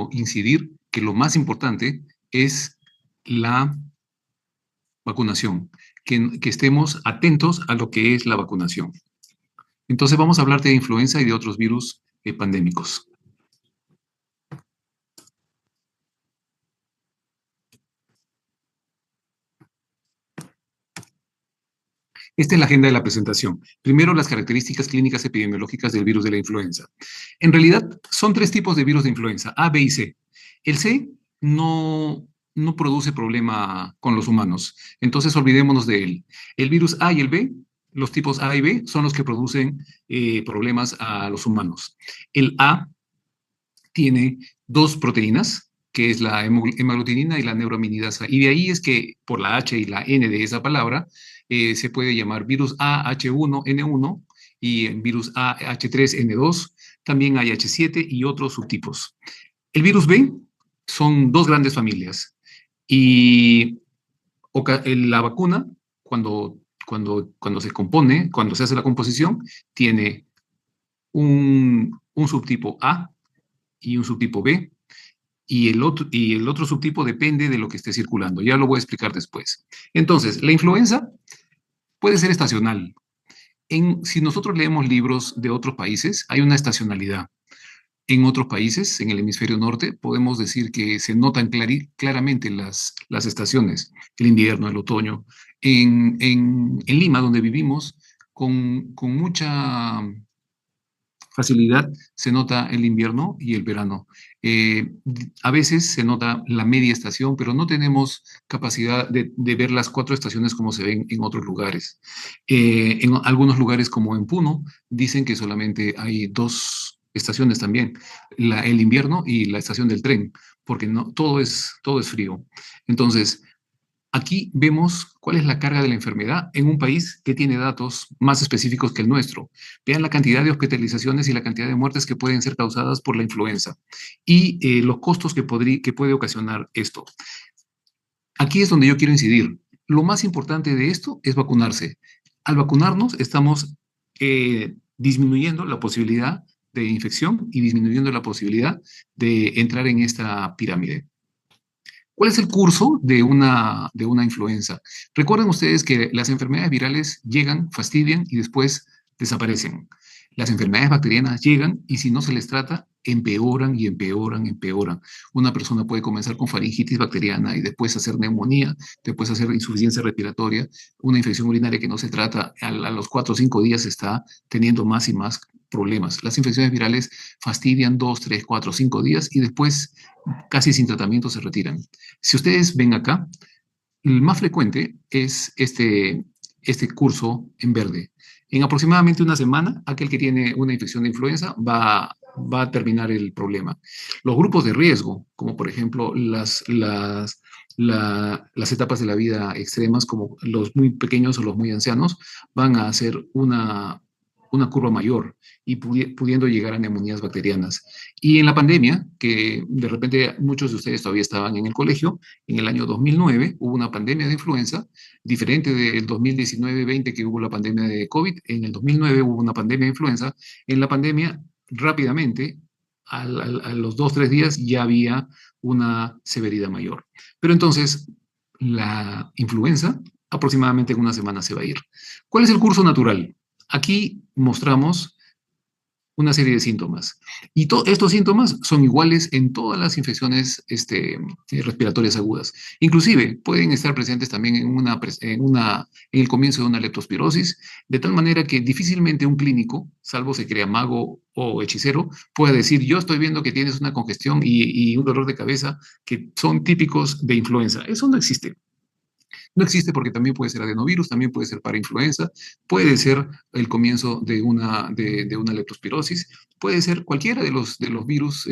quiero incidir que lo más importante es la vacunación, que estemos atentos a lo que es la vacunación. Entonces vamos a hablar de influenza y de otros virus pandémicos. Esta es la agenda de la presentación. Primero, las características clínicas epidemiológicas del virus de la influenza. En realidad, son 3 tipos de virus de influenza, A, B y C. El C no produce problema con los humanos, entonces olvidémonos de él. El virus A y el B, los tipos A y B, son los que producen problemas a los humanos. El A tiene 2 proteínas, que es la hemaglutinina y la neuroaminidasa. Y de ahí es que por la H y la N de esa palabra se puede llamar virus A H1N1 y virus A H3N2. También hay H7 y otros subtipos. El virus B son 2 grandes familias. Y la vacuna, cuando se compone, cuando se hace la composición, tiene un subtipo A y un subtipo B, y el otro subtipo depende de lo que esté circulando. Ya lo voy a explicar después. Entonces, la influenza puede ser estacional. Si nosotros leemos libros de otros países, hay una estacionalidad. En otros países, en el hemisferio norte, podemos decir que se notan claramente las estaciones, el invierno, el otoño. En Lima, donde vivimos, con mucha facilidad se nota el invierno y el verano. A veces se nota la media estación, pero no tenemos capacidad de ver las 4 estaciones como se ven en otros lugares. En algunos lugares, como en Puno, dicen que solamente hay 2 estaciones también, el invierno y la estación del tren, porque todo es frío. Entonces, aquí vemos cuál es la carga de la enfermedad en un país que tiene datos más específicos que el nuestro. Vean la cantidad de hospitalizaciones y la cantidad de muertes que pueden ser causadas por la influenza y los costos que puede ocasionar esto. Aquí es donde yo quiero incidir. Lo más importante de esto es vacunarse. Al vacunarnos estamos disminuyendo la posibilidad de infección y disminuyendo la posibilidad de entrar en esta pirámide. ¿Cuál es el curso de una influenza? Recuerden ustedes que las enfermedades virales llegan, fastidian y después desaparecen. Las enfermedades bacterianas llegan y si no se les trata, empeoran y empeoran, empeoran. Una persona puede comenzar con faringitis bacteriana y después hacer neumonía, después hacer insuficiencia respiratoria, una infección urinaria que no se trata, a los 4 o 5 días está teniendo más y más problemas. Las infecciones virales fastidian 2, 3, 4, 5 días y después casi sin tratamiento se retiran. Si ustedes ven acá, el más frecuente es este curso en verde. En aproximadamente una semana, aquel que tiene una infección de influenza va a terminar el problema. Los grupos de riesgo, como por ejemplo las etapas de la vida extremas, como los muy pequeños o los muy ancianos, van a hacer una curva mayor y pudiendo llegar a neumonías bacterianas. Y en la pandemia, que de repente muchos de ustedes todavía estaban en el colegio, en el año 2009 hubo una pandemia de influenza, diferente del 2019-20 que hubo la pandemia de COVID, en el 2009 hubo una pandemia de influenza. En la pandemia, rápidamente, a los 2 o 3 días ya había una severidad mayor. Pero entonces, la influenza aproximadamente en una semana se va a ir. ¿Cuál es el curso natural? Aquí mostramos una serie de síntomas. Y estos síntomas son iguales en todas las infecciones respiratorias agudas. Inclusive pueden estar presentes también en el comienzo de una leptospirosis, de tal manera que difícilmente un clínico, salvo se crea mago o hechicero, pueda decir, yo estoy viendo que tienes una congestión y un dolor de cabeza que son típicos de influenza. Eso no existe. No existe porque también puede ser adenovirus, también puede ser parainfluenza, puede ser el comienzo de una leptospirosis, puede ser cualquiera de los virus,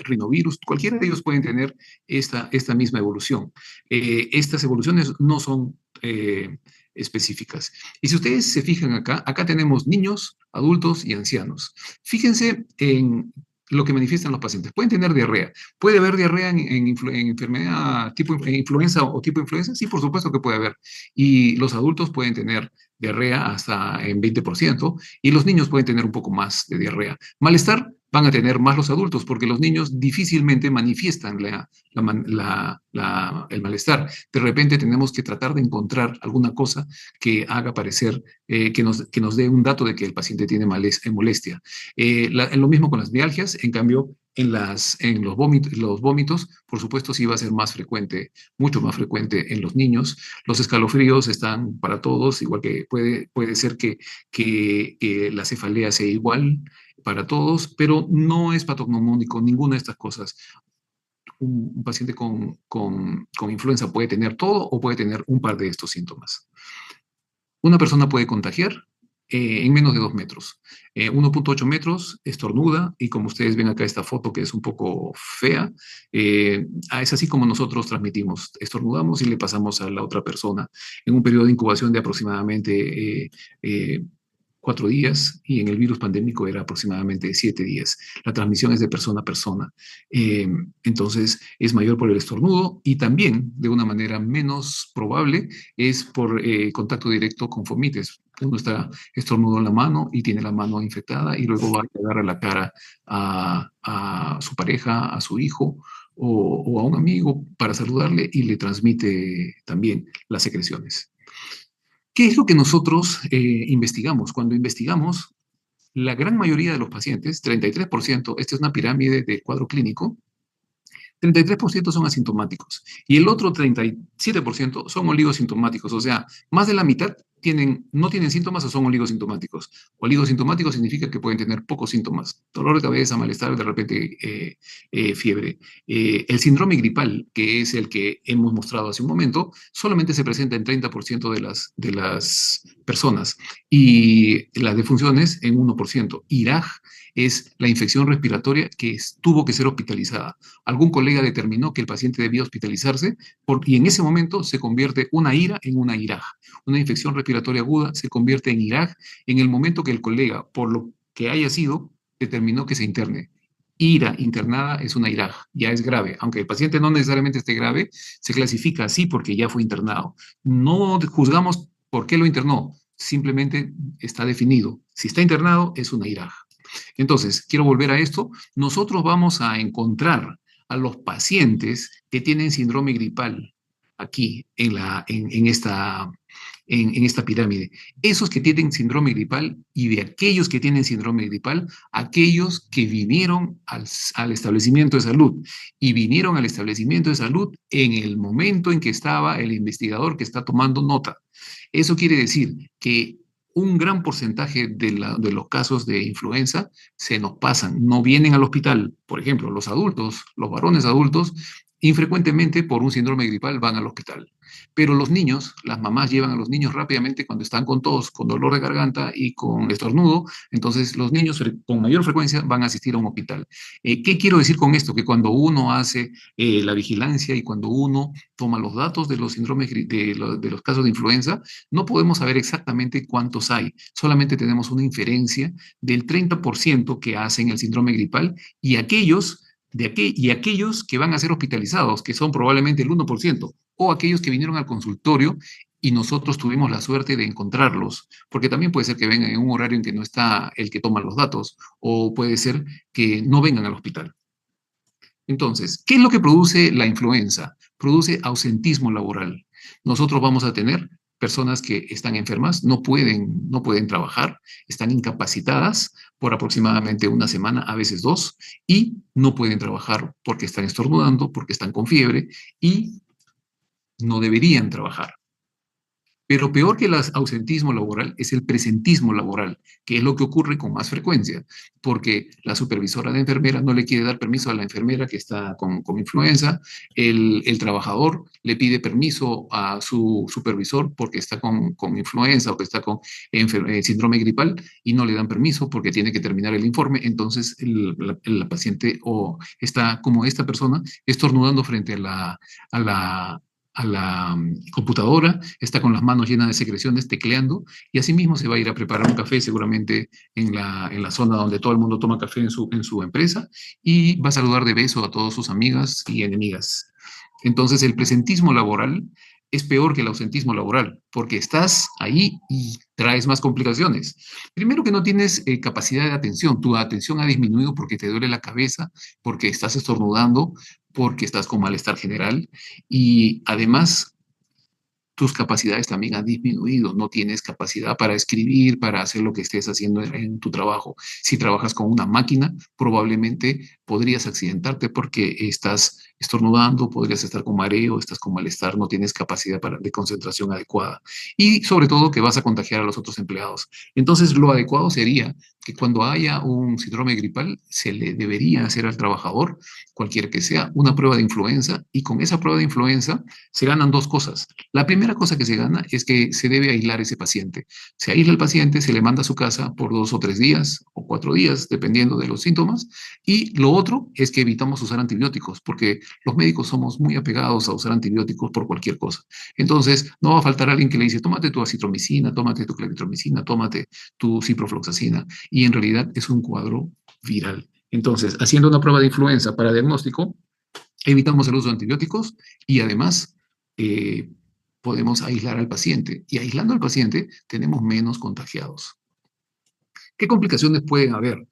rinovirus, cualquiera de ellos pueden tener esta misma evolución. Estas evoluciones no son específicas. Y si ustedes se fijan acá tenemos niños, adultos y ancianos. Fíjense en lo que manifiestan los pacientes. Pueden tener diarrea. ¿Puede haber diarrea en enfermedad tipo influenza o tipo influenza? Sí, por supuesto que puede haber. Y los adultos pueden tener diarrea hasta en 20% y los niños pueden tener un poco más de diarrea. Malestar van a tener más los adultos, porque los niños difícilmente manifiestan el malestar. De repente tenemos que tratar de encontrar alguna cosa que haga parecer, que nos dé un dato de que el paciente tiene molestia. Lo mismo con las mialgias, en cambio, en los vómitos, por supuesto, sí va a ser más frecuente, mucho más frecuente en los niños. Los escalofríos están para todos, igual que puede ser que la cefalea sea igual para todos, pero no es patognomónico ninguna de estas cosas. Un paciente con influenza puede tener todo o puede tener un par de estos síntomas. Una persona puede contagiar en menos de 2 metros. 1,8 metros, estornuda, y como ustedes ven acá esta foto que es un poco fea, es así como nosotros transmitimos. Estornudamos y le pasamos a la otra persona en un periodo de incubación de aproximadamente 4 días, y en el virus pandémico era aproximadamente 7 días. La transmisión es de persona a persona. Entonces, es mayor por el estornudo, y también, de una manera menos probable, es por contacto directo con fomites. Uno está estornudo en la mano y tiene la mano infectada, y luego va a agarrar la cara a su pareja, a su hijo o a un amigo para saludarle, y le transmite también las secreciones. ¿Qué es lo que nosotros investigamos? Cuando investigamos, la gran mayoría de los pacientes, 33%, esta es una pirámide de cuadro clínico, 33% son asintomáticos y el otro 37% son oligosintomáticos, o sea, más de la mitad no tienen síntomas o son oligosintomáticos. Oligosintomáticos significa que pueden tener pocos síntomas: dolor de cabeza, malestar, de repente fiebre. El síndrome gripal, que es el que hemos mostrado hace un momento, solamente se presenta en 30% de las personas, y las defunciones en 1%. IRAG es la infección respiratoria que tuvo que ser hospitalizada. Algún colega determinó que el paciente debía hospitalizarse, y en ese momento se convierte una IRA en una IRAG. Una infección respiratoria aguda se convierte en IRAG en el momento que el colega, por lo que haya sido, determinó que se interne. IRA internada es una IRAG, ya es grave. Aunque el paciente no necesariamente esté grave, se clasifica así porque ya fue internado. No juzgamos por qué lo internó, simplemente está definido. Si está internado, es una IRAG. Entonces, quiero volver a esto. Nosotros vamos a encontrar a los pacientes que tienen síndrome gripal aquí en esta pirámide. Esos que tienen síndrome gripal, y de aquellos que tienen síndrome gripal, aquellos que vinieron al establecimiento de salud, y vinieron al establecimiento de salud en el momento en que estaba el investigador que está tomando nota. Eso quiere decir que un gran porcentaje de los casos de influenza se nos pasan, no vienen al hospital. Por ejemplo, los adultos, los varones adultos, infrecuentemente por un síndrome gripal van al hospital. Pero los niños, las mamás llevan a los niños rápidamente cuando están con tos, con dolor de garganta y con estornudo. Entonces, los niños con mayor frecuencia van a asistir a un hospital. ¿Qué quiero decir con esto? Que cuando uno hace la vigilancia y cuando uno toma los datos de los síndromes, de los casos de influenza, no podemos saber exactamente cuántos hay. Solamente tenemos una inferencia del 30% que hacen el síndrome gripal, y aquellos que van a ser hospitalizados, que son probablemente el 1%, o aquellos que vinieron al consultorio y nosotros tuvimos la suerte de encontrarlos, porque también puede ser que vengan en un horario en que no está el que toma los datos, o puede ser que no vengan al hospital. Entonces, ¿qué es lo que produce la influenza? Produce ausentismo laboral. Nosotros vamos a tener personas que están enfermas, no pueden trabajar, están incapacitadas por aproximadamente una semana, a veces 2, y no pueden trabajar porque están estornudando, porque están con fiebre, y no deberían trabajar. Pero peor que el ausentismo laboral es el presentismo laboral, que es lo que ocurre con más frecuencia, porque la supervisora de enfermera no le quiere dar permiso a la enfermera que está con influenza, el trabajador le pide permiso a su supervisor porque está con influenza o que está con síndrome gripal, y no le dan permiso porque tiene que terminar el informe. Entonces la paciente está como esta persona estornudando frente a la computadora, está con las manos llenas de secreciones, tecleando, y así mismo se va a ir a preparar un café seguramente en la zona donde todo el mundo toma café en su empresa, y va a saludar de beso a todas sus amigas y enemigas. Entonces, el presentismo laboral es peor que el ausentismo laboral, porque estás ahí y traes más complicaciones. Primero que no tienes capacidad de atención, tu atención ha disminuido porque te duele la cabeza, porque estás estornudando, porque estás con malestar general y además tus capacidades también han disminuido, no tienes capacidad para escribir, para hacer lo que estés haciendo en tu trabajo. Si trabajas con una máquina, probablemente podrías accidentarte porque estás estornudando, podrías estar con mareo, estás con malestar, no tienes capacidad de concentración adecuada. Y sobre todo que vas a contagiar a los otros empleados. Entonces, lo adecuado sería que cuando haya un síndrome gripal, se le debería hacer al trabajador, cualquiera que sea, una prueba de influenza y con esa prueba de influenza se ganan dos cosas. La primera cosa que se gana es que se debe aislar ese paciente. Se aísla el paciente, se le manda a su casa por 2 o 3 días o 4 días, dependiendo de los síntomas. Y lo otro es que evitamos usar antibióticos, porque los médicos somos muy apegados a usar antibióticos por cualquier cosa. Entonces, no va a faltar alguien que le dice, tómate tu acitromicina, tómate tu claritromicina, tómate tu ciprofloxacina. Y en realidad es un cuadro viral. Entonces, haciendo una prueba de influenza para diagnóstico, evitamos el uso de antibióticos y además eh, podemos aislar al paciente. Y aislando al paciente tenemos menos contagiados. ¿Qué complicaciones pueden haber?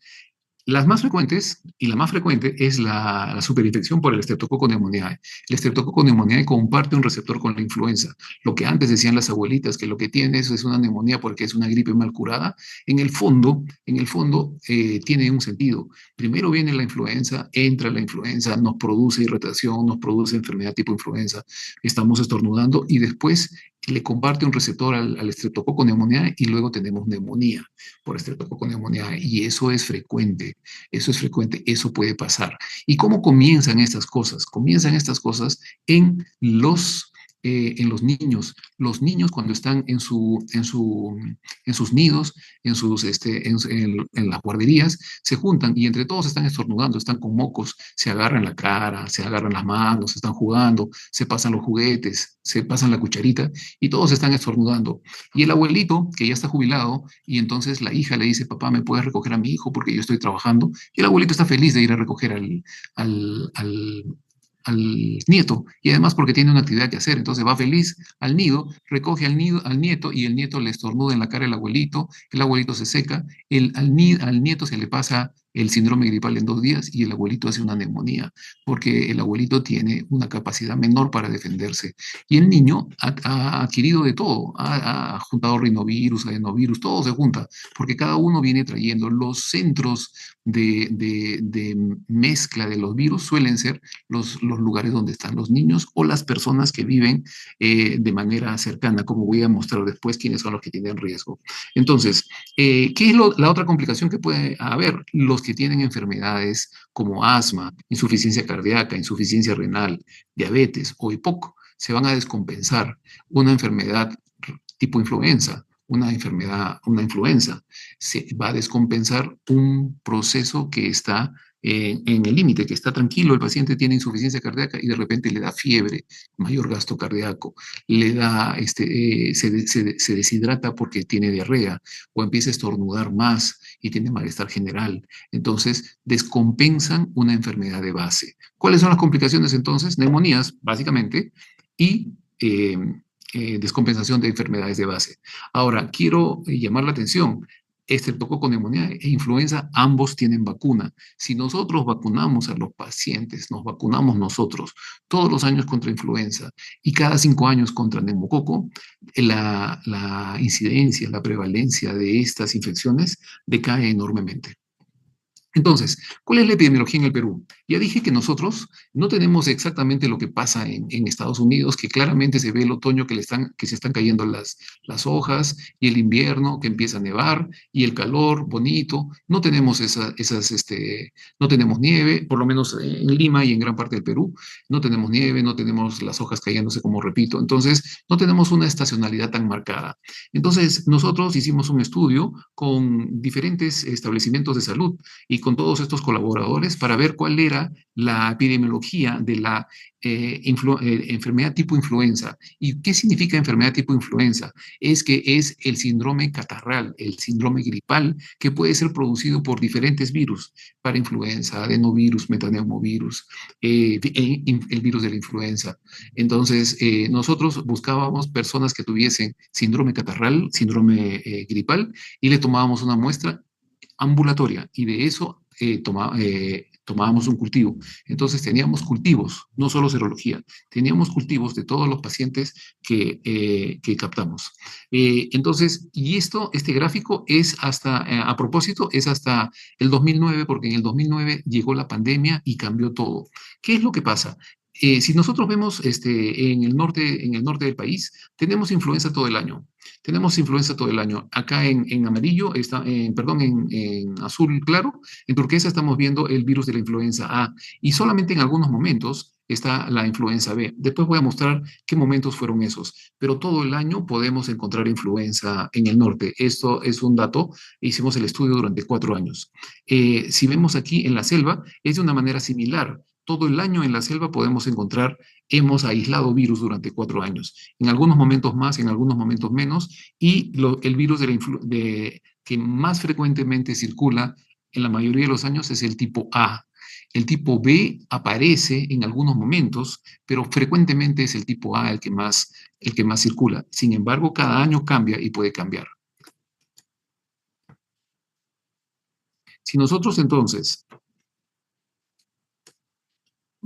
Las más frecuentes, y la más frecuente, es la superinfección por el Streptococcus pneumoniae. El Streptococcus pneumoniae comparte un receptor con la influenza. Lo que antes decían las abuelitas, que lo que tiene es una neumonía porque es una gripe mal curada, en el fondo tiene un sentido. Primero viene la influenza, entra la influenza, nos produce irritación, nos produce enfermedad tipo influenza, estamos estornudando y después le comparte un receptor al Streptococcus pneumoniae y luego tenemos neumonía por Streptococcus pneumoniae y eso es frecuente. Eso es frecuente, eso puede pasar. ¿Y cómo comienzan estas cosas? Comienzan estas cosas en los niños. Los niños cuando están en sus nidos, en las guarderías, se juntan y entre todos están estornudando, están con mocos, se agarran la cara, se agarran las manos, están jugando, se pasan los juguetes, se pasan la cucharita y todos están estornudando. Y el abuelito, que ya está jubilado, y entonces la hija le dice, papá, ¿me puedes recoger a mi hijo porque yo estoy trabajando? Y el abuelito está feliz de ir a recoger al, al, al nieto y además porque tiene una actividad que hacer. Entonces va feliz al nido, recoge al nieto y el nieto le estornuda en la cara al abuelito, el abuelito se seca, al nieto se le pasa el síndrome gripal en 2 días y el abuelito hace una neumonía porque el abuelito tiene una capacidad menor para defenderse. Y el niño ha adquirido de todo, ha juntado rinovirus, adenovirus, todo se junta, porque cada uno viene trayendo los centros de mezcla de los virus, suelen ser los lugares donde están los niños o las personas que viven de manera cercana, como voy a mostrar después quiénes son los que tienen riesgo. Entonces, ¿qué es la otra complicación que puede haber? Los que tienen enfermedades como asma, insuficiencia cardíaca, insuficiencia renal, diabetes o EPOC, se van a descompensar. Una enfermedad tipo influenza, una influenza, se va a descompensar un proceso que está en el límite, que está tranquilo, el paciente tiene insuficiencia cardíaca y de repente le da fiebre, mayor gasto cardíaco, le da, se deshidrata porque tiene diarrea o empieza a estornudar más y tiene malestar general. Entonces, descompensan una enfermedad de base. ¿Cuáles son las complicaciones entonces? Neumonías, básicamente, y descompensación de enfermedades de base. Ahora, quiero llamar la atención. Estreptococo neumonía e influenza, ambos tienen vacuna. Si nosotros vacunamos a los pacientes, nos vacunamos nosotros todos los años contra influenza y cada 5 años contra neumococo, la incidencia, la prevalencia de estas infecciones decae enormemente. Entonces, ¿cuál es la epidemiología en el Perú? Ya dije que nosotros no tenemos exactamente lo que pasa en Estados Unidos, que claramente se ve el otoño que se están cayendo las hojas y el invierno que empieza a nevar y el calor bonito. No tenemos no tenemos nieve, por lo menos en Lima y en gran parte del Perú. No tenemos nieve, no tenemos las hojas cayéndose, como repito. Entonces, no tenemos una estacionalidad tan marcada. Entonces, nosotros hicimos un estudio con diferentes establecimientos de salud y con todos estos colaboradores para ver cuál era la epidemiología de la enfermedad tipo influenza. ¿Y qué significa enfermedad tipo influenza? Es que es el síndrome catarral, el síndrome gripal, que puede ser producido por diferentes virus, para influenza, adenovirus, metaneumovirus, el virus de la influenza. Entonces, nosotros buscábamos personas que tuviesen síndrome catarral, síndrome gripal, y le tomábamos una muestra ambulatoria y de eso tomábamos un cultivo. Entonces teníamos cultivos, no solo serología, teníamos cultivos de todos los pacientes que captamos. Entonces, y este gráfico es hasta, a propósito, es hasta el 2009, porque en el 2009 llegó la pandemia y cambió todo. ¿Qué es lo que pasa? Si nosotros vemos en el norte del país, tenemos influenza todo el año. Tenemos influenza todo el año. Acá en amarillo, perdón, en azul claro, en turquesa estamos viendo el virus de la influenza A y solamente en algunos momentos está la influenza B. Después voy a mostrar qué momentos fueron esos, pero todo el año podemos encontrar influenza en el norte. Esto es un dato, hicimos el estudio durante 4 años. Si vemos aquí en la selva, es de una manera similar. Todo el año en la selva podemos encontrar, hemos aislado virus durante 4 años, en algunos momentos más, en algunos momentos menos, y el virus que más frecuentemente circula en la mayoría de los años es el tipo A. El tipo B aparece en algunos momentos, pero frecuentemente es el tipo A el que más circula. Sin embargo, cada año cambia y puede cambiar. Si nosotros entonces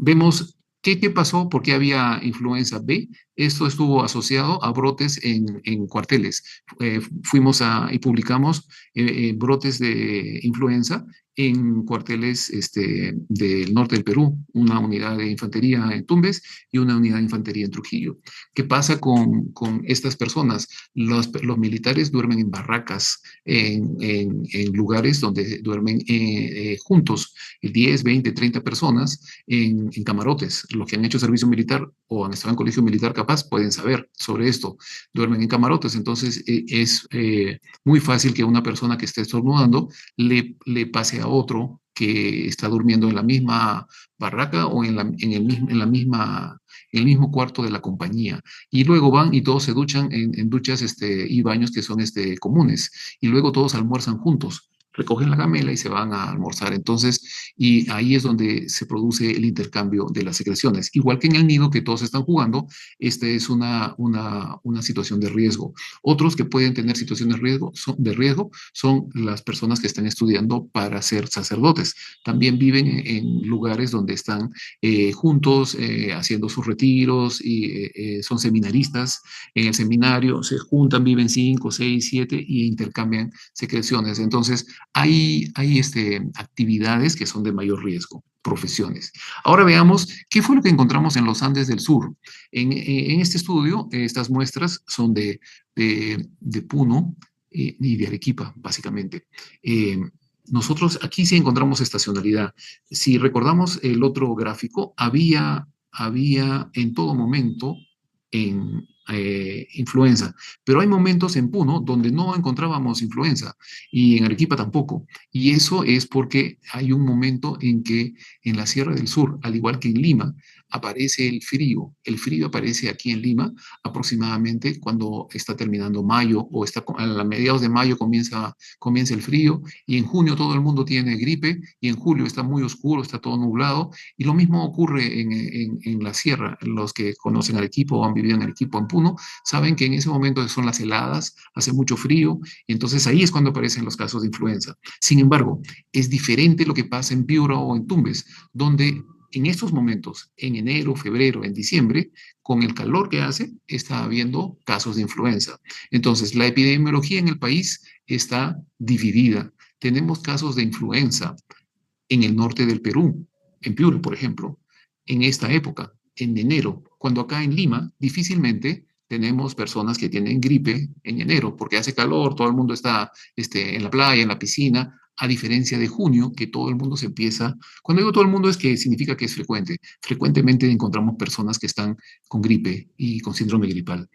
vemos qué pasó, por qué había influenza B. Esto estuvo asociado a brotes en cuarteles. Y publicamos brotes de influenza en cuarteles del norte del Perú, una unidad de infantería en Tumbes y una unidad de infantería en Trujillo. ¿Qué pasa con estas personas? Los militares duermen en barracas, en lugares donde duermen juntos, 10, 20, 30 personas en camarotes. Los que han hecho servicio militar o han estado en colegio militar capaz pueden saber sobre esto. Duermen en camarotes, entonces es muy fácil que una persona que esté estornudando le pase a otro que está durmiendo en la misma barraca o en el mismo cuarto de la compañía. Y luego van y todos se duchan en duchas y baños que son comunes. Y luego todos almuerzan juntos, recogen la gamela y se van a almorzar. Entonces, y ahí es donde se produce el intercambio de las secreciones. Igual que en el nido que todos están jugando, esta es una situación de riesgo. Otros que pueden tener situaciones de riesgo son las personas que están estudiando para ser sacerdotes. También viven en lugares donde están juntos, haciendo sus retiros y son seminaristas. En el seminario se juntan, viven 5, 6, 7 y intercambian secreciones. Entonces, hay actividades que son de mayor riesgo, profesiones. Ahora veamos qué fue lo que encontramos en los Andes del Sur. En este estudio, estas muestras son de Puno y de Arequipa, básicamente. Nosotros aquí sí encontramos estacionalidad. Si recordamos el otro gráfico, había en todo momento en influenza, pero hay momentos en Puno donde no encontrábamos influenza y en Arequipa tampoco. Y eso es porque hay un momento en que en la Sierra del Sur, al igual que en Lima, aparece el frío. El frío aparece aquí en Lima aproximadamente cuando está terminando mayo o a mediados de mayo comienza el frío y en junio todo el mundo tiene gripe y en julio está muy oscuro, está todo nublado y lo mismo ocurre en la sierra. Los que conocen Arequipa o han vivido en Arequipa, en Puno, saben que en ese momento son las heladas, hace mucho frío y entonces ahí es cuando aparecen los casos de influenza. Sin embargo, es diferente lo que pasa en Piura o en Tumbes, donde en estos momentos, en enero, febrero, en diciembre, con el calor que hace, está habiendo casos de influenza. Entonces, la epidemiología en el país está dividida. Tenemos casos de influenza en el norte del Perú, en Piura, por ejemplo, en esta época, en enero, cuando acá en Lima difícilmente tenemos personas que tienen gripe en enero, porque hace calor, todo el mundo está en la playa, en la piscina, a diferencia de junio, que todo el mundo se empieza, cuando digo todo el mundo es que significa que es frecuente, frecuentemente encontramos personas que están con gripe y con síndrome gripal.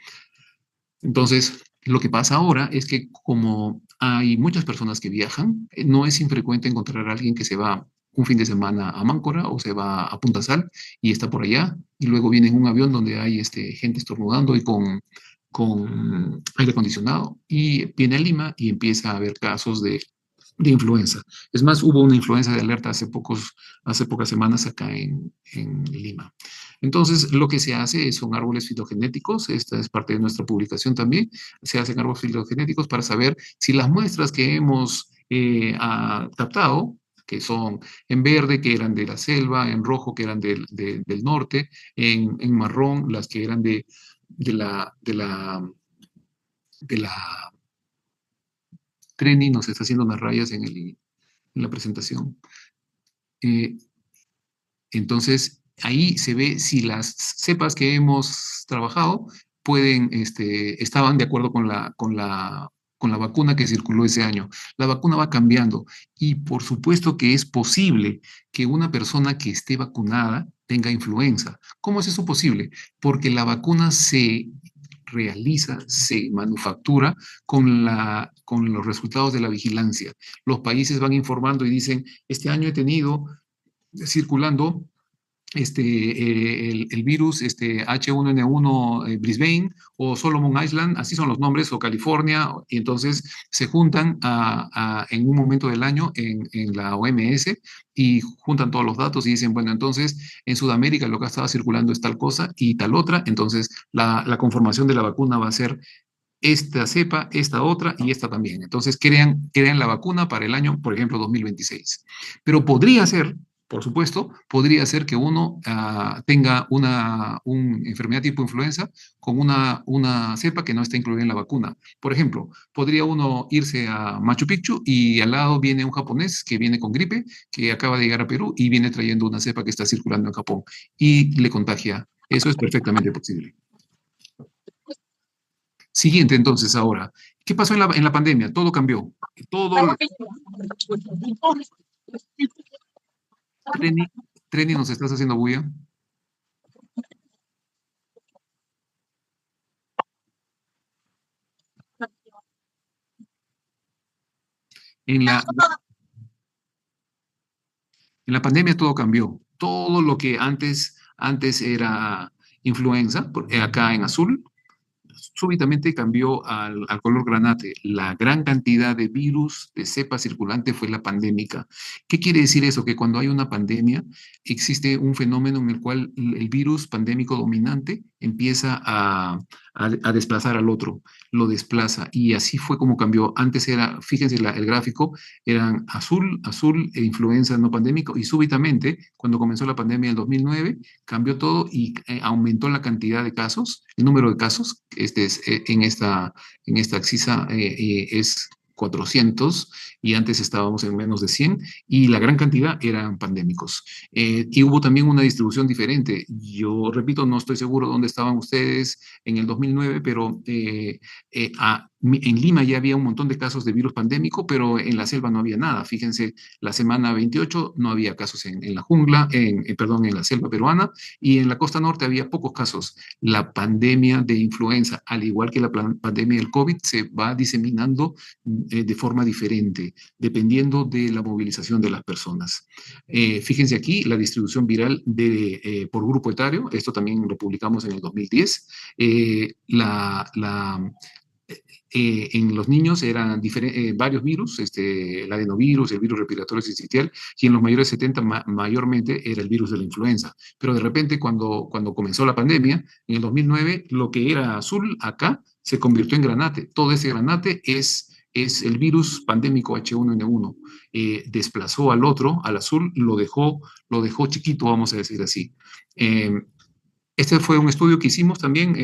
Entonces, lo que pasa ahora es que como Hay muchas personas que viajan. No es infrecuente encontrar a alguien que se va un fin de semana a Máncora o se va a Punta Sal y está por allá, y luego viene en un avión donde hay gente estornudando y con aire acondicionado, y viene a Lima y empieza a haber casos de influenza. Es más, hubo una influenza de alerta hace pocas semanas acá en Lima. Entonces, lo que se hace son árboles fitogenéticos. Esta es parte de nuestra publicación también. Se hacen árboles fitogenéticos para saber si las muestras que hemos captado, que son en verde, que eran de la selva, en rojo, que eran del norte, en marrón, las que eran de la, de la, de la Treni, nos está haciendo unas rayas en la presentación. Eh, entonces, ahí se ve si las cepas que hemos trabajado estaban de acuerdo con la vacuna que circuló ese año. La vacuna va cambiando y por supuesto que es posible que una persona que esté vacunada tenga influenza. ¿Cómo es eso posible? Porque la vacuna se realiza, se manufactura con los resultados de la vigilancia. Los países van informando y dicen, este año he tenido circulando el virus H1N1 Brisbane o Solomon Island, así son los nombres, o California, y entonces se juntan en un momento del año en la OMS y juntan todos los datos y dicen, bueno, entonces en Sudamérica lo que estaba circulando es tal cosa y tal otra, entonces la conformación de la vacuna va a ser esta cepa, esta otra y esta también. Entonces crean la vacuna para el año, por ejemplo, 2026. Pero podría ser, por supuesto, podría ser que uno tenga una enfermedad tipo influenza con una cepa que no está incluida en la vacuna. Por ejemplo, podría uno irse a Machu Picchu y al lado viene un japonés que viene con gripe, que acaba de llegar a Perú y viene trayendo una cepa que está circulando en Japón y le contagia. Eso es perfectamente posible. Siguiente, entonces, ahora, ¿qué pasó en la pandemia? Todo cambió. Todo, Treni, Treni, ¿nos estás haciendo bulla? En en la pandemia todo cambió. Todo lo que antes era influenza, acá en azul, súbitamente cambió al color granate. La gran cantidad de virus, de cepa circulante fue la pandémica. ¿Qué quiere decir eso? Que cuando hay una pandemia, existe un fenómeno en el cual el virus pandémico dominante empieza a desplazar al otro, lo desplaza. Y así fue como cambió. Antes era, fíjense el gráfico, eran azul e influenza no pandémico, y súbitamente, cuando comenzó la pandemia en el 2009, cambió todo y aumentó la cantidad de casos, el número de casos, en esta axisa es 400 y antes estábamos en menos de 100 y la gran cantidad eran pandémicos. Y hubo también una distribución diferente. Yo repito, no estoy seguro dónde estaban ustedes en el 2009, pero en Lima ya había un montón de casos de virus pandémico, pero en la selva no había nada. Fíjense, la semana 28 no había casos en la jungla, perdón, en la selva peruana, y en la costa norte había pocos casos. La pandemia de influenza, al igual que la pandemia del COVID, se va diseminando de forma diferente, dependiendo de la movilización de las personas. Fíjense aquí la distribución viral por grupo etario, esto también lo publicamos en el 2010. En los niños eran varios virus, el adenovirus, el virus respiratorio sincitial, y en los mayores de 70 mayormente era el virus de la influenza. Pero de repente, cuando comenzó la pandemia, en el 2009, lo que era azul acá se convirtió en granate. Todo ese granate es el virus pandémico H1N1. Desplazó al otro, al azul, lo dejó chiquito, vamos a decir así. Este fue un estudio que hicimos también,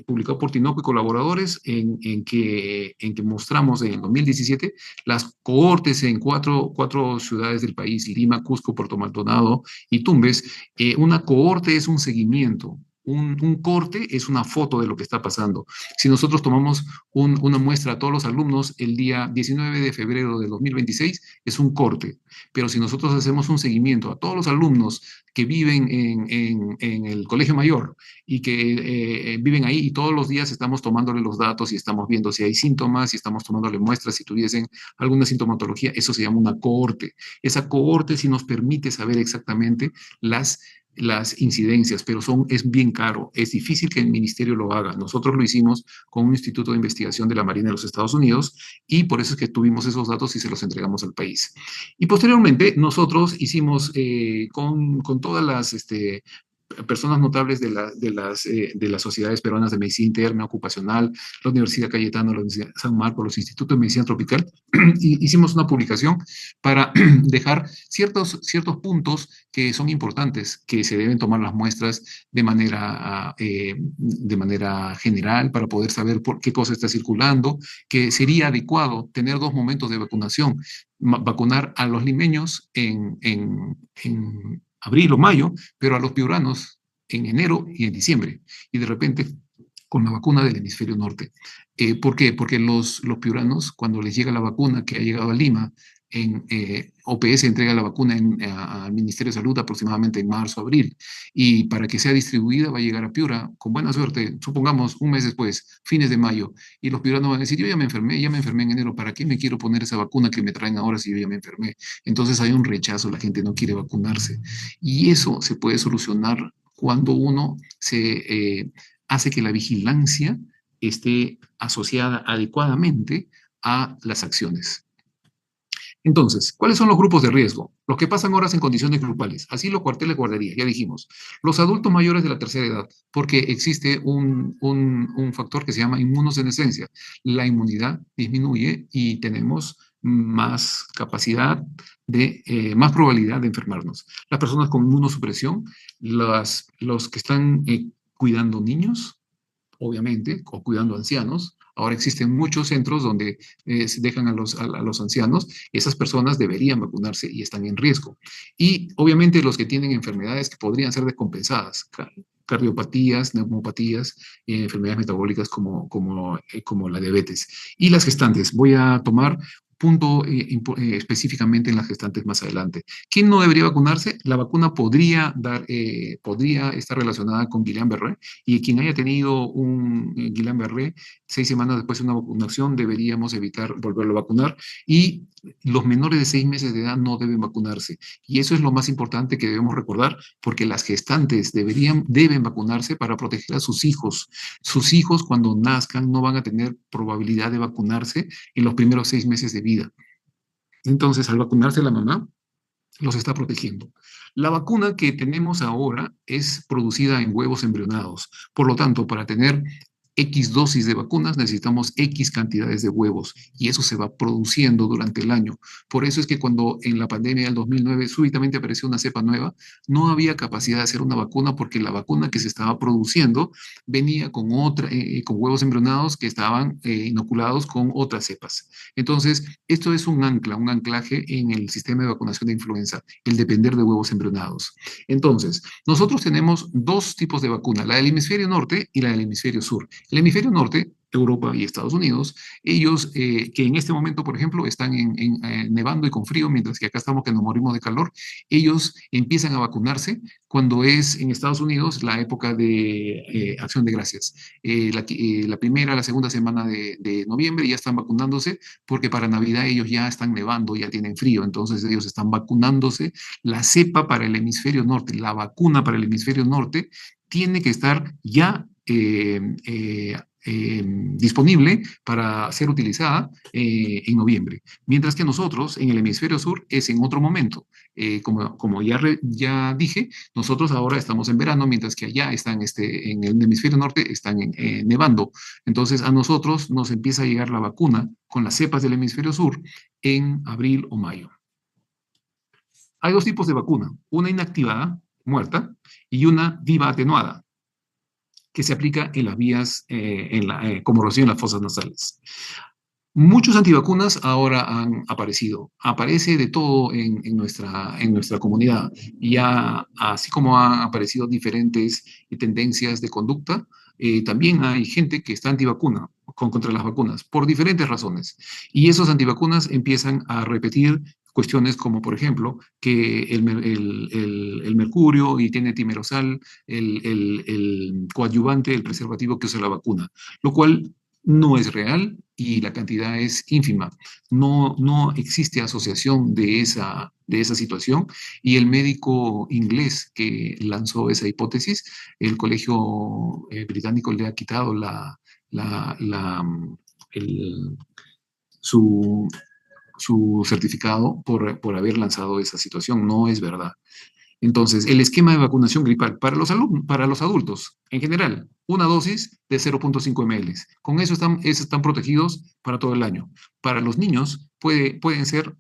publicado por Tinoco y colaboradores, en que mostramos en el 2017 las cohortes en cuatro ciudades del país: Lima, Cusco, Puerto Maldonado y Tumbes. Una cohorte es un seguimiento. un corte es una foto de lo que está pasando. Si nosotros tomamos una muestra a todos los alumnos el día 19 de febrero de 2026, es un corte. Pero si nosotros hacemos un seguimiento a todos los alumnos que viven en el colegio mayor y que viven ahí y todos los días estamos tomándole los datos y estamos viendo si hay síntomas y estamos tomándole muestras si tuviesen alguna sintomatología, eso se llama una cohorte. Esa cohorte sí nos permite saber exactamente las incidencias, pero es bien caro. Es difícil que el ministerio lo haga. Nosotros lo hicimos con un instituto de investigación de la Marina de los Estados Unidos y por eso es que tuvimos esos datos y se los entregamos al país. Y posteriormente nosotros hicimos con todas las personas notables de las sociedades peruanas de medicina interna, ocupacional, la Universidad Cayetano, la Universidad San Marcos, los institutos de medicina tropical, y hicimos una publicación para dejar ciertos puntos que son importantes, que se deben tomar las muestras de manera general para poder saber por qué cosa está circulando, que sería adecuado tener dos momentos de vacunación, vacunar a los limeños en abril o mayo, pero a los piuranos en enero y en diciembre. Y de repente con la vacuna del hemisferio norte. ¿Por qué? Porque los piuranos, cuando les llega la vacuna que ha llegado a Lima, OPS entrega la vacuna al Ministerio de Salud aproximadamente en marzo, abril, y para que sea distribuida va a llegar a Piura, con buena suerte, supongamos un mes después, fines de mayo, y los piuranos van a decir, yo ya me enfermé en enero, ¿para qué me quiero poner esa vacuna que me traen ahora si yo ya me enfermé? Entonces hay un rechazo, la gente no quiere vacunarse, y eso se puede solucionar cuando uno hace que la vigilancia esté asociada adecuadamente a las acciones. Entonces, ¿cuáles son los grupos de riesgo? Los que pasan horas en condiciones grupales. Así los cuarteles guardería, ya dijimos. Los adultos mayores de la tercera edad, porque existe un factor que se llama inmunosenescencia. La inmunidad disminuye y tenemos más capacidad más probabilidad de enfermarnos. Las personas con inmunosupresión, los que están cuidando niños, obviamente, o cuidando ancianos. Ahora existen muchos centros donde se dejan a los ancianos. Esas personas deberían vacunarse y están en riesgo. Y obviamente los que tienen enfermedades que podrían ser descompensadas, cardiopatías, neumopatías, enfermedades metabólicas como la diabetes. Y las gestantes. Voy a tomar punto específicamente en las gestantes más adelante. ¿Quién no debería vacunarse? La vacuna podría estar relacionada con Guillain-Barré y quien haya tenido un Guillain-Barré 6 semanas después de una vacunación deberíamos evitar volverlo a vacunar y los menores de 6 meses de edad no deben vacunarse. Y eso es lo más importante que debemos recordar porque las gestantes deben vacunarse para proteger a sus hijos. Sus hijos cuando nazcan no van a tener probabilidad de vacunarse en los primeros 6 meses de vida. Entonces, al vacunarse la mamá, los está protegiendo. La vacuna que tenemos ahora es producida en huevos embrionados. Por lo tanto, para tener X dosis de vacunas necesitamos X cantidades de huevos y eso se va produciendo durante el año. Por eso es que cuando en la pandemia del 2009 súbitamente apareció una cepa nueva, no había capacidad de hacer una vacuna porque la vacuna que se estaba produciendo venía con huevos embrionados que estaban inoculados con otras cepas. Entonces, esto es un anclaje en el sistema de vacunación de influenza, el depender de huevos embrionados. Entonces, nosotros tenemos dos tipos de vacuna, la del hemisferio norte y la del hemisferio sur. El hemisferio norte, Europa y Estados Unidos, ellos que en este momento, por ejemplo, están nevando y con frío, mientras que acá estamos que nos morimos de calor, ellos empiezan a vacunarse cuando es en Estados Unidos la época de Acción de Gracias. La primera, la segunda semana de noviembre ya están vacunándose porque para Navidad ellos ya están nevando, ya tienen frío, entonces ellos están vacunándose. La cepa para el hemisferio norte, la vacuna para el hemisferio norte, tiene que estar ya disponible para ser utilizada en noviembre. Mientras que nosotros en el hemisferio sur es en otro momento. Como ya dije, nosotros ahora estamos en verano, mientras que allá están en el hemisferio norte están nevando. Entonces a nosotros nos empieza a llegar la vacuna con las cepas del hemisferio sur en abril o mayo. Hay dos tipos de vacuna, una inactivada, muerta, y una viva atenuada, que se aplica en las vías, como rocío en las fosas nasales. Muchos antivacunas ahora han aparecido. Aparece de todo en nuestra comunidad. Ya, así como han aparecido diferentes tendencias de conducta, también hay gente que está antivacuna contra las vacunas por diferentes razones. Y esos antivacunas empiezan a repetir cuestiones como, por ejemplo, que el mercurio y tiene timerosal, el coadyuvante, el preservativo que usa la vacuna, lo cual no es real y la cantidad es ínfima. No existe asociación de esa situación y el médico inglés que lanzó esa hipótesis, el colegio británico le ha quitado la, la, el, su, su certificado por haber lanzado esa situación. No es verdad. Entonces, el esquema de vacunación gripal para los adultos, en general, una dosis de 0,5 ml. Con eso están protegidos para todo el año. Para los niños pueden ser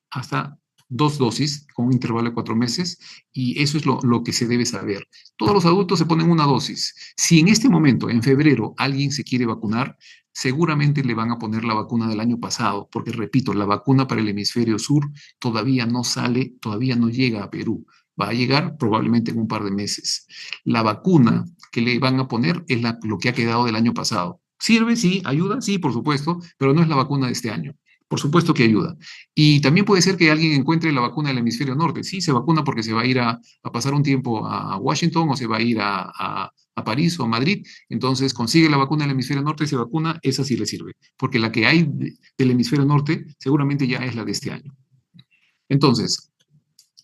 hasta dos dosis con un intervalo de 4 meses y eso es lo que se debe saber. Todos los adultos se ponen una dosis. Si en este momento, en febrero, alguien se quiere vacunar, seguramente le van a poner la vacuna del año pasado, porque repito, la vacuna para el hemisferio sur todavía no sale, todavía no llega a Perú. Va a llegar probablemente en un par de meses. La vacuna que le van a poner es lo que ha quedado del año pasado. ¿Sirve? Sí. ¿Ayuda? Sí, por supuesto, pero no es la vacuna de este año. Por supuesto que ayuda. Y también puede ser que alguien encuentre la vacuna del hemisferio norte. Sí, se vacuna porque se va a ir a pasar un tiempo a Washington o se va a ir a París o a Madrid. Entonces consigue la vacuna del hemisferio norte y se vacuna, esa sí le sirve. Porque la que hay del hemisferio norte seguramente ya es la de este año. Entonces,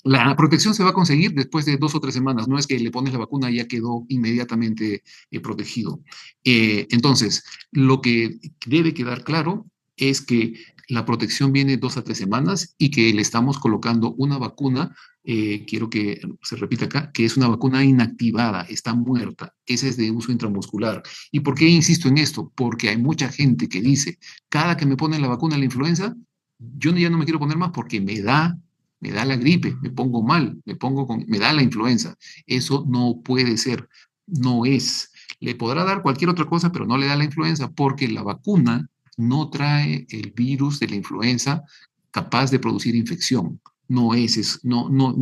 la protección se va a conseguir después de 2 o 3 semanas, no es que le pones la vacuna y ya quedó inmediatamente protegido. Entonces, lo que debe quedar claro es que la protección viene 2 a 3 semanas y que le estamos colocando una vacuna, quiero que se repita acá, que es una vacuna inactivada, está muerta, esa es de uso intramuscular. ¿Y por qué insisto en esto? Porque hay mucha gente que dice, cada que me ponen la vacuna de la influenza, yo ya no me quiero poner más porque me da la gripe, me pongo mal, me da la influenza. Eso no puede ser, no es. Le podrá dar cualquier otra cosa, pero no le da la influenza porque la vacuna no trae el virus de la influenza capaz de producir infección. No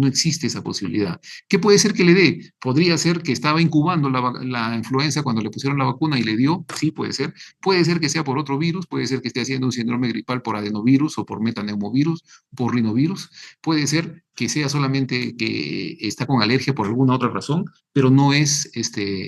existe esa posibilidad. ¿Qué puede ser que le dé? Podría ser que estaba incubando la influenza cuando le pusieron la vacuna y le dio, sí, puede ser. Puede ser que sea por otro virus, puede ser que esté haciendo un síndrome gripal por adenovirus o por metaneumovirus, por rinovirus. Puede ser que sea solamente que está con alergia por alguna otra razón, pero no es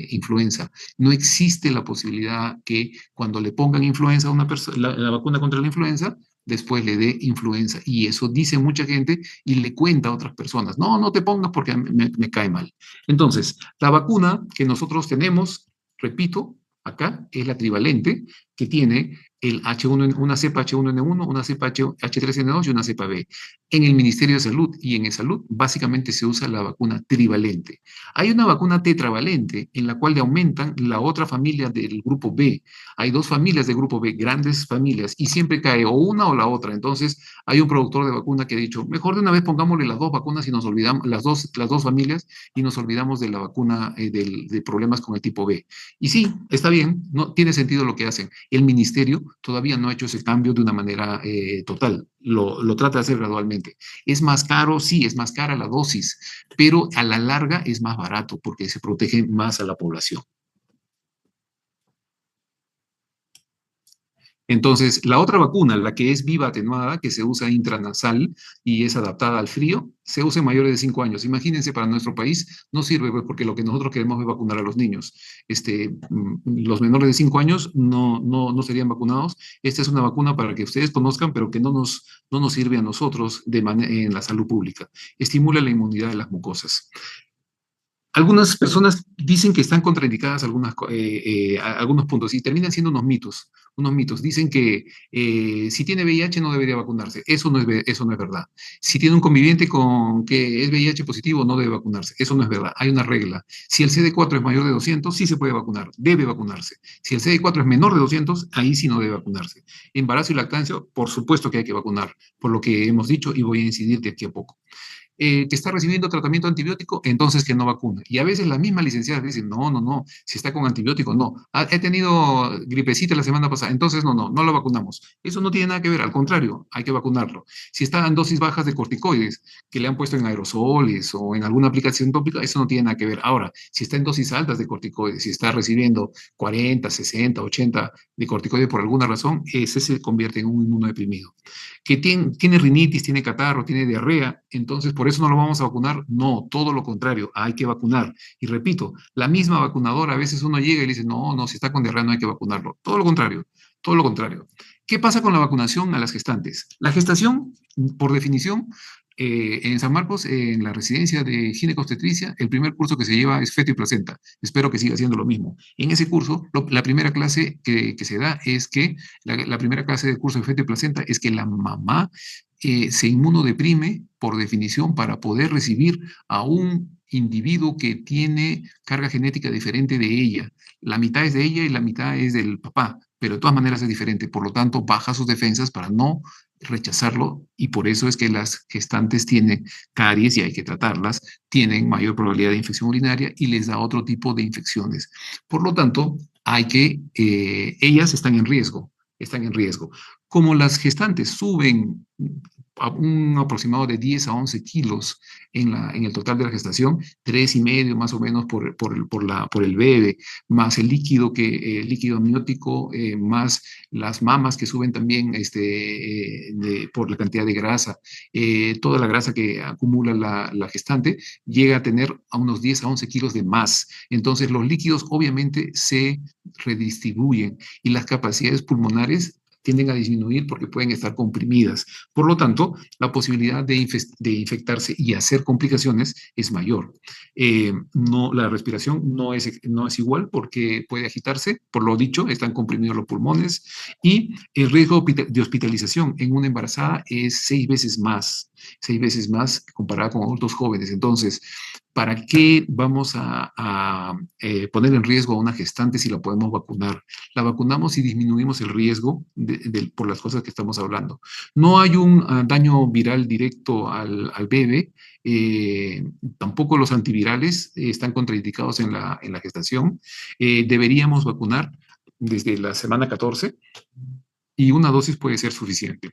influenza. No existe la posibilidad que cuando le pongan influenza a una persona, la vacuna contra la influenza, después le dé influenza. Y eso dice mucha gente y le cuenta a otras personas. No, no te pongas porque me cae mal. Entonces, la vacuna que nosotros tenemos, repito, acá es la trivalente, que tiene el H1, una cepa H1N1, una cepa H3N2 y una cepa B. En el Ministerio de Salud y en Salud básicamente se usa la vacuna trivalente. Hay una vacuna tetravalente en la cual le aumentan la otra familia del grupo B. Hay dos familias del grupo B, grandes familias, y siempre cae o una o la otra. Entonces hay un productor de vacuna que ha dicho, mejor de una vez pongámosle las dos vacunas y nos olvidamos, las dos familias y nos olvidamos de la vacuna de problemas con el tipo B. Y sí, está bien, no tiene sentido lo que hacen. El ministerio todavía no ha hecho ese cambio de una manera total, lo trata de hacer gradualmente. ¿Es más caro? Sí, es más cara la dosis, pero a la larga es más barato porque se protege más a la población. Entonces, la otra vacuna, la que es viva atenuada, que se usa intranasal y es adaptada al frío, se usa en mayores de 5 años. Imagínense, para nuestro país no sirve pues, porque lo que nosotros queremos es vacunar a los niños. Los menores de 5 años no serían vacunados. Esta es una vacuna para que ustedes conozcan, pero que no nos sirve a nosotros en la salud pública. Estimula la inmunidad de las mucosas. Algunas personas dicen que están contraindicadas algunos puntos y terminan siendo unos mitos. Unos mitos. Dicen que si tiene VIH no debería vacunarse. Eso no es verdad. Si tiene un conviviente con que es VIH positivo, no debe vacunarse. Eso no es verdad. Hay una regla. Si el CD4 es mayor de 200, sí se puede vacunar. Debe vacunarse. Si el CD4 es menor de 200, ahí sí no debe vacunarse. Embarazo y lactancia, por supuesto que hay que vacunar, por lo que hemos dicho y voy a incidir de aquí a poco. Que está recibiendo tratamiento antibiótico, entonces que no vacuna. Y a veces las mismas licenciadas dicen, no, no, no, si está con antibiótico, no. He tenido gripecita la semana pasada, entonces no lo vacunamos. Eso no tiene nada que ver, al contrario, hay que vacunarlo. Si está en dosis bajas de corticoides, que le han puesto en aerosoles o en alguna aplicación tópica, eso no tiene nada que ver. Ahora, si está en dosis altas de corticoides, si está recibiendo 40, 60, 80 de corticoides por alguna razón, ese se convierte en un inmunodeprimido. Que tiene rinitis, tiene catarro, tiene diarrea, entonces por eso no lo vamos a vacunar. No, todo lo contrario, hay que vacunar. Y repito, la misma vacunadora, a veces uno llega y le dice, no, no, si está con diarrea no hay que vacunarlo. Todo lo contrario, todo lo contrario. ¿Qué pasa con la vacunación a las gestantes? La gestación, por definición, en San Marcos, en la residencia de ginecobstetricia, el primer curso que se lleva es feto y placenta. Espero que siga siendo lo mismo. En ese curso, la primera clase que se da es que, la primera clase de curso de feto y placenta es que la mamá se inmunodeprime por definición para poder recibir a un individuo que tiene carga genética diferente de ella. La mitad es de ella y la mitad es del papá, pero de todas maneras es diferente. Por lo tanto, baja sus defensas para no rechazarlo y por eso es que las gestantes tienen caries y hay que tratarlas, tienen mayor probabilidad de infección urinaria y les da otro tipo de infecciones. Por lo tanto, ellas están en riesgo, están en riesgo. Como las gestantes suben a un aproximado de 10 a 11 kilos en el total de la gestación, 3,5 más o menos por el bebé, más el líquido amniótico, más las mamas que suben también por la cantidad de grasa, toda la grasa que acumula la gestante, llega a tener a unos 10 a 11 kilos de más. Entonces los líquidos obviamente se redistribuyen y las capacidades pulmonares tienden a disminuir porque pueden estar comprimidas. Por lo tanto, la posibilidad de infectarse y hacer complicaciones es mayor. La respiración no es igual porque puede agitarse, por lo dicho, están comprimidos los pulmones y el riesgo de hospitalización en una embarazada es 6 veces más comparado con adultos jóvenes. Entonces, ¿para qué vamos a poner en riesgo a una gestante si la podemos vacunar? La vacunamos y disminuimos el riesgo por las cosas que estamos hablando. No hay un daño viral directo al bebé, tampoco los antivirales están contraindicados en la gestación. Deberíamos vacunar desde la semana 14 y una dosis puede ser suficiente.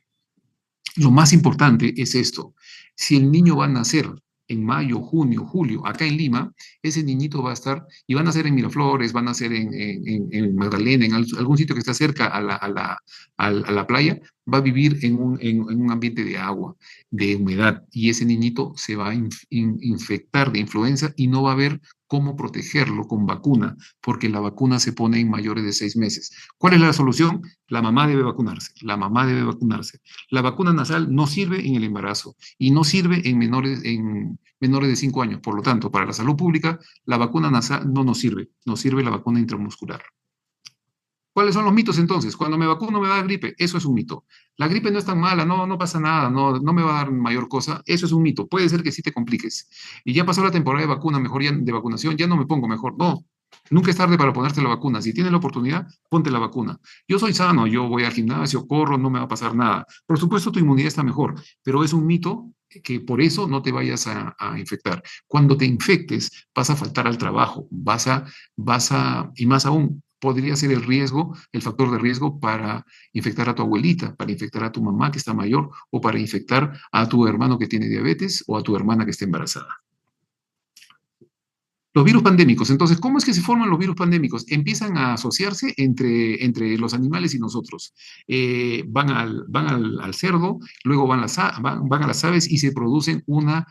Lo más importante es esto. Si el niño va a nacer en mayo, junio, julio, acá en Lima, ese niñito va a estar, y van a ser en Miraflores, van a ser en Magdalena, en algún sitio que está cerca a la playa, va a vivir en un ambiente de agua, de humedad, y ese niñito se va a infectar de influenza y no va a haber cómo protegerlo con vacuna, porque la vacuna se pone en mayores de 6 meses. ¿Cuál es la solución? La mamá debe vacunarse, la mamá debe vacunarse. La vacuna nasal no sirve en el embarazo y no sirve en menores de 5 años. Por lo tanto, para la salud pública, la vacuna nasal no nos sirve la vacuna intramuscular. ¿Cuáles son los mitos entonces? Cuando me vacuno me va a dar gripe. Eso es un mito. La gripe no es tan mala, no pasa nada, no me va a dar mayor cosa. Eso es un mito. Puede ser que sí te compliques. Y ya pasó la temporada de vacuna, mejor ya de vacunación, ya no me pongo mejor. No, nunca es tarde para ponerte la vacuna. Si tienes la oportunidad, ponte la vacuna. Yo soy sano, yo voy al gimnasio, corro, no me va a pasar nada. Por supuesto, tu inmunidad está mejor, pero es un mito que por eso no te vayas a infectar. Cuando te infectes, vas a faltar al trabajo, y más aún, podría ser el factor de riesgo para infectar a tu abuelita, para infectar a tu mamá que está mayor o para infectar a tu hermano que tiene diabetes o a tu hermana que está embarazada. Los virus pandémicos. Entonces, ¿cómo es que se forman los virus pandémicos? Empiezan a asociarse entre los animales y nosotros. Van al cerdo, luego van a las aves y se producen una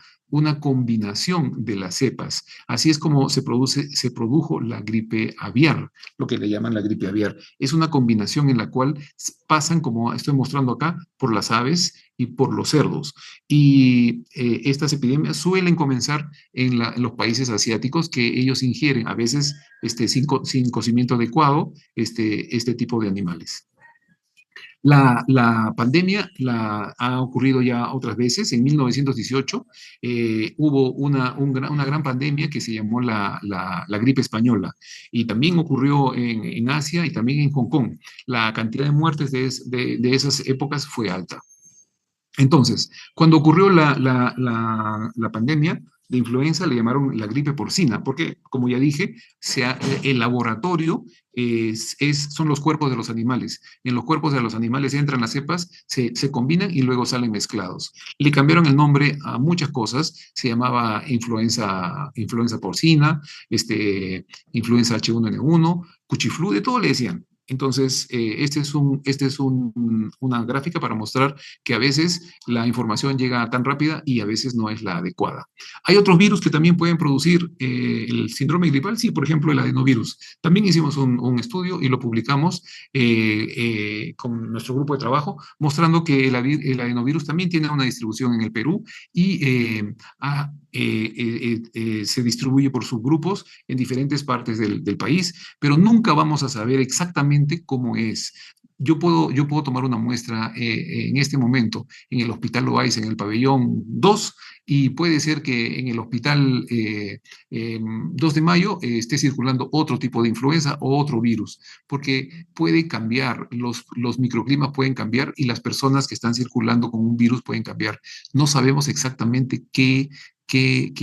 combinación de las cepas. Así es como se produjo la gripe aviar, lo que le llaman la gripe aviar. Es una combinación en la cual pasan, como estoy mostrando acá, por las aves y por los cerdos. Y estas epidemias suelen comenzar en los países asiáticos que ellos ingieren a veces sin cocimiento adecuado este tipo de animales. La pandemia ha ocurrido ya otras veces. En 1918 hubo una gran pandemia que se llamó la gripe española y también ocurrió en Asia y también en Hong Kong. La cantidad de muertes de esas épocas fue alta. Entonces, cuando ocurrió la pandemia de influenza, le llamaron la gripe porcina, porque, como ya dije, el laboratorio son los cuerpos de los animales. En los cuerpos de los animales entran las cepas, se combinan y luego salen mezclados. Le cambiaron el nombre a muchas cosas, se llamaba influenza porcina, influenza H1N1, cuchiflu, de todo le decían. Entonces, una gráfica para mostrar que a veces la información llega tan rápida y a veces no es la adecuada. Hay otros virus que también pueden producir el síndrome gripal, sí, por ejemplo, el adenovirus. También hicimos un estudio y lo publicamos con nuestro grupo de trabajo, mostrando que el adenovirus también tiene una distribución en el Perú y se distribuye por subgrupos en diferentes partes del país, pero nunca vamos a saber exactamente cómo es. Yo puedo tomar una muestra en este momento en el Hospital Loaiza, en el pabellón 2, y puede ser que en el Hospital 2 de Mayo esté circulando otro tipo de influenza o otro virus, porque puede cambiar, los microclimas pueden cambiar y las personas que están circulando con un virus pueden cambiar. No sabemos exactamente qué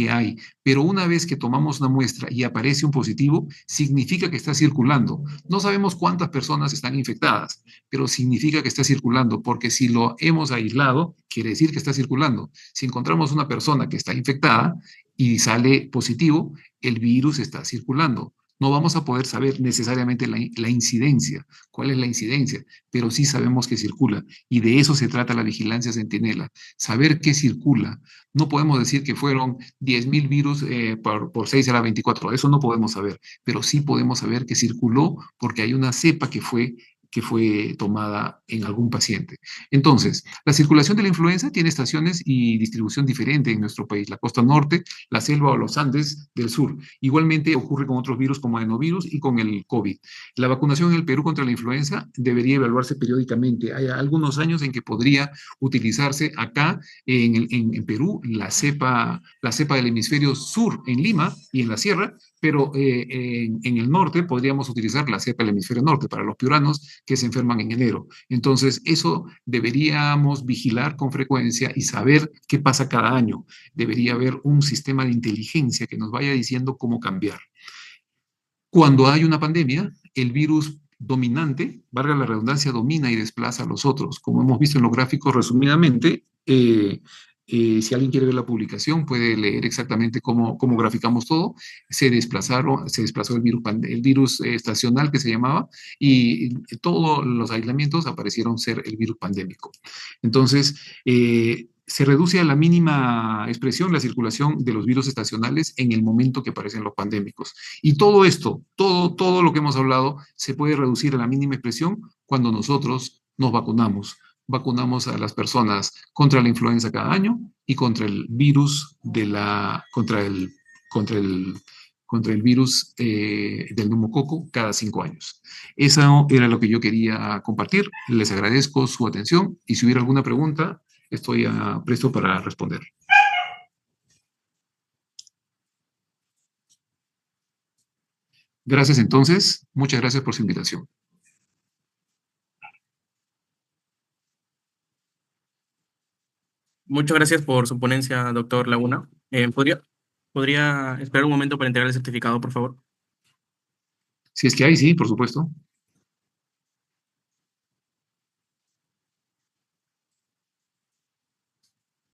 hay, pero una vez que tomamos una muestra y aparece un positivo, significa que está circulando. No sabemos cuántas personas están infectadas, pero significa que está circulando, porque si lo hemos aislado, quiere decir que está circulando. Si encontramos una persona que está infectada y sale positivo, el virus está circulando. No vamos a poder saber necesariamente la incidencia, cuál es la incidencia, pero sí sabemos que circula. Y de eso se trata la vigilancia centinela, saber qué circula. No podemos decir que fueron 10.000 virus por 6 a la 24, eso no podemos saber, pero sí podemos saber que circuló porque hay una cepa que fue tomada en algún paciente. Entonces, la circulación de la influenza tiene estaciones y distribución diferente en nuestro país, la costa norte, la selva o los Andes del sur. Igualmente ocurre con otros virus como adenovirus y con el COVID. La vacunación en el Perú contra la influenza debería evaluarse periódicamente. Hay algunos años en que podría utilizarse acá en Perú la cepa del hemisferio sur en Lima y en la sierra, pero en el norte podríamos utilizar la cepa del hemisferio norte para los piuranos que se enferman en enero. Entonces, eso deberíamos vigilar con frecuencia y saber qué pasa cada año. Debería haber un sistema de inteligencia que nos vaya diciendo cómo cambiar. Cuando hay una pandemia, el virus dominante, valga la redundancia, domina y desplaza a los otros. Como hemos visto en los gráficos resumidamente, si alguien quiere ver la publicación, puede leer exactamente cómo graficamos todo. Se desplazó el virus estacional que se llamaba, y todos los aislamientos aparecieron ser el virus pandémico. Entonces, se reduce a la mínima expresión la circulación de los virus estacionales en el momento que aparecen los pandémicos. Y todo esto, todo lo que hemos hablado, se puede reducir a la mínima expresión cuando nosotros nos vacunamos. Vacunamos a las personas contra la influenza cada año y contra el virus contra el virus del neumococo cada 5 años. Eso era lo que yo quería compartir. Les agradezco su atención y si hubiera alguna pregunta, estoy presto para responder. Gracias entonces, muchas gracias por su invitación. Muchas gracias por su ponencia, doctor Laguna. ¿Podría esperar un momento para entregar el certificado, por favor? Si es que hay, sí, por supuesto.